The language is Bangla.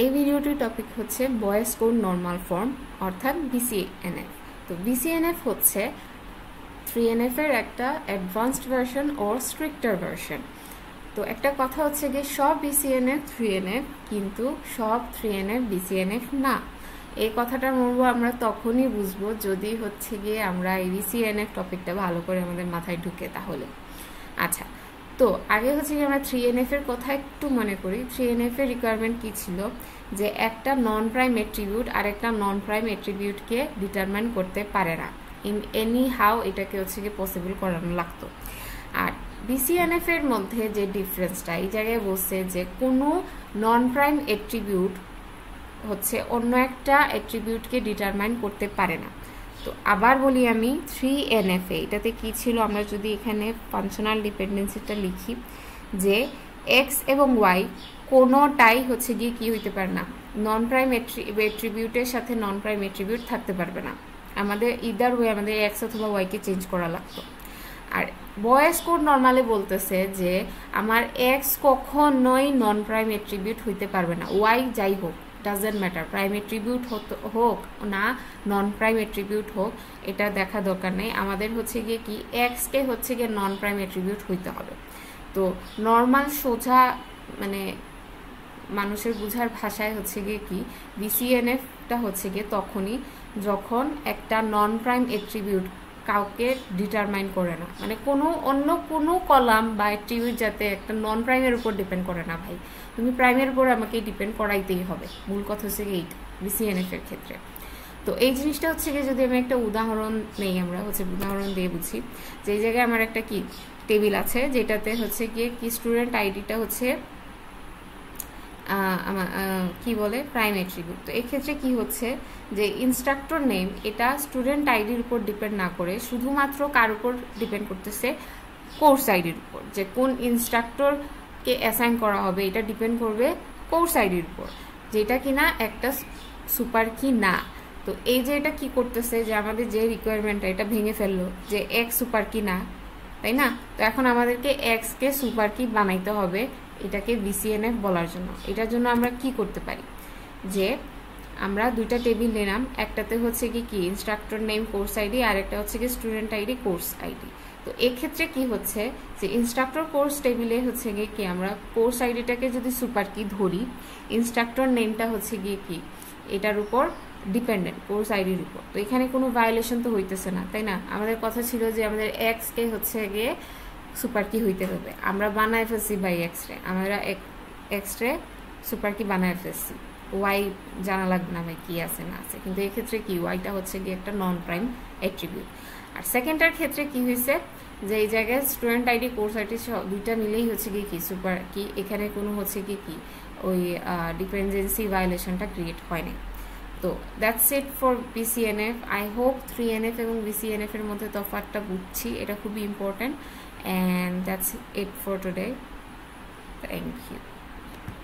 এই ভিডিওটির টপিক হচ্ছে বয়েজ কোড নর্মাল ফর্ম অর্থাৎ BCNF। তো BCNF হচ্ছে 3NF এর একটা অ্যাডভান্সড ভার্সন ও স্ট্রিক্টার ভার্সন। তো একটা কথা হচ্ছে গিয়ে সব BCNF 3NF, কিন্তু সব 3NF BCNF না। এই কথাটা বলবো আমরা তখনই বুঝবো যদি হচ্ছে গিয়ে আমরা এই BCNF টপিকটা ভালো করে আমাদের মাথায় ঢুকে। তাহলে আচ্ছা, তো আগে হচ্ছে কি আমরা 3NF এর কথা একটু মনে করি। 3NF এর রিকোয়ারমেন্ট কি ছিল, যে একটা নন প্রাইম এট্রিবিউট আর একটা নন প্রাইম এট্রিবিউটকে ডিটারমাইন করতে পারে না। ইন এনি হাউ এটাকে হচ্ছে কি পসিবল করানো লাগতো। আর BCNF এর মধ্যে যে ডিফারেন্সটা এই জায়গায় বলছে যে কোনো নন প্রাইম এট্রিবিউট হচ্ছে অন্য একটা এট্রিবিউটকে ডিটারমাইন করতে পারে না। তো আবার বলি আমি 3NF এ এটাতে কি ছিল, আমরা যদি এখানে ফাংশনাল ডিপেন্ডেন্সিটা লিখি যে এক্স এবং ওয়াই কোনোটাই হচ্ছে গিয়ে কি হইতে পারে না, নন প্রাইম এট্রিবিউটের সাথে নন প্রাইম এট্রিবিউট থাকতে পারবে না। আমাদের ইদার ওয়ে আমাদের এক্স অথবা ওয়াইকে চেঞ্জ করা লাগতো। আর বয়েজ কোড নর্মালি বলতেছে যে আমার এক্স কখনোই নন প্রাইম এট্রিবিউট হইতে পারবে না, ওয়াই যাই হোক ডাজেন্ট ম্যাটার, প্রাইম এট্রিবিউট হোক না নন প্রাইম এট্রিবিউট হোক এটা দেখা দরকার নেই। আমাদের হচ্ছে গিয়ে কি এক্সকে হচ্ছে গিয়ে নন প্রাইম এট্রিবিউট হইতে হবে। তো নর্মাল সোজা মানে মানুষের বুঝার ভাষায় হচ্ছে গিয়ে কি BCNFটা হচ্ছে গিয়ে তখনই যখন একটা নন প্রাইম এট্রিবিউট কাউকে ডিটারমাইন করে না, মানে কোনো অন্য কোনো কলাম বা এট্রিবিউট যাতে একটা নন প্রাইমের উপর ডিপেন্ড করে না। ভাই তুমি প্রাইমের উপর আমাকে ডিপেন্ড করাইতেই হবে, মূল কথা হচ্ছে গিয়ে এইটা BCNF এর ক্ষেত্রে। তো এই জিনিসটা হচ্ছে গিয়ে যদি আমি একটা উদাহরণ নেই, আমরা হচ্ছে উদাহরণ দিয়ে বুঝি যে এই জায়গায় আমার একটা কি টেবিল আছে যেটাতে হচ্ছে গিয়ে কি স্টুডেন্ট আইডিটা হচ্ছে কি বলে প্রাইম এট্রিবিউট। তো এক্ষেত্রে কি হচ্ছে যে ইনস্ট্রাক্টর নেম এটা স্টুডেন্ট আইডির উপর ডিপেন্ড না করে শুধুমাত্র কার উপর ডিপেন্ড করতেছে, কোর্স আইডির উপর। যে কোন ইনস্ট্রাক্টরকে অ্যাসাইন করা হবে এটা ডিপেন্ড করবে কোর্স আইডির উপর, যেটা কিনা একটা সুপার কি না। তো এই যে এটা কি করতেছে যে আমাদের যে রিকোয়ারমেন্টটা এটা ভেঙে ফেললো যে এক্স সুপার কি না, তাই না? তো এখন আমাদেরকে এক্সকে সুপার কি বানাইতে হবে এটাকে BCNF বলার জন্য। এটার জন্য আমরা কি করতে পারি, যে আমরা দুইটা টেবিল নিলাম, একটাতে হচ্ছে কি ইনস্ট্রাক্টর নেম কোর্স আইডি আর একটা হচ্ছে কি স্টুডেন্ট আইডি কোর্স আইডি। তো এক্ষেত্রে কি হচ্ছে যে ইনস্ট্রাক্টর কোর্স টেবিলে হচ্ছে গিয়ে কি আমরা কোর্স আইডিটাকে যদি সুপার কি ধরি, ইনস্ট্রাক্টর নেমটা হচ্ছে গিয়ে কি এটার উপর ডিপেন্ডেন্ট কোর্স আইডির উপর। তো এখানে কোনো ভায়োলেশন তো হইতেছে না, তাই না? আমাদের কথা ছিল যে আমাদের এক্সকে হচ্ছে গিয়ে সুপার কি হইতে হবে, আমরা বানায় ফেলছি বাই এক্স রে, আমরা এক্স রে সুপার কি বানায় ফেলছি, ওয়াই জানা লাগবে না ভাই কি আছে না আছে। কিন্তু এই ক্ষেত্রে কি ওয়াইটা হচ্ছে গিয়ে একটা নন প্রাইম অ্যাট্রিবিউট। আর সেকেন্ডটার ক্ষেত্রে কি হয়েছে যে এই জায়গায় স্টুডেন্ট আইডি কোর্স আইডি দুইটা মিলেই হচ্ছে গিয়ে কি সুপার কি, এখানে কোনো হচ্ছে কি ওই ডিপেন্ডেন্সি ভায়োলেশনটা ক্রিয়েট হয়নি। তো that's it for BCNF। I hope 3NF এবং BCNF এর মধ্যে তফাৎটা বুঝছি, এটা খুবই important. And that's it for today. Thank you.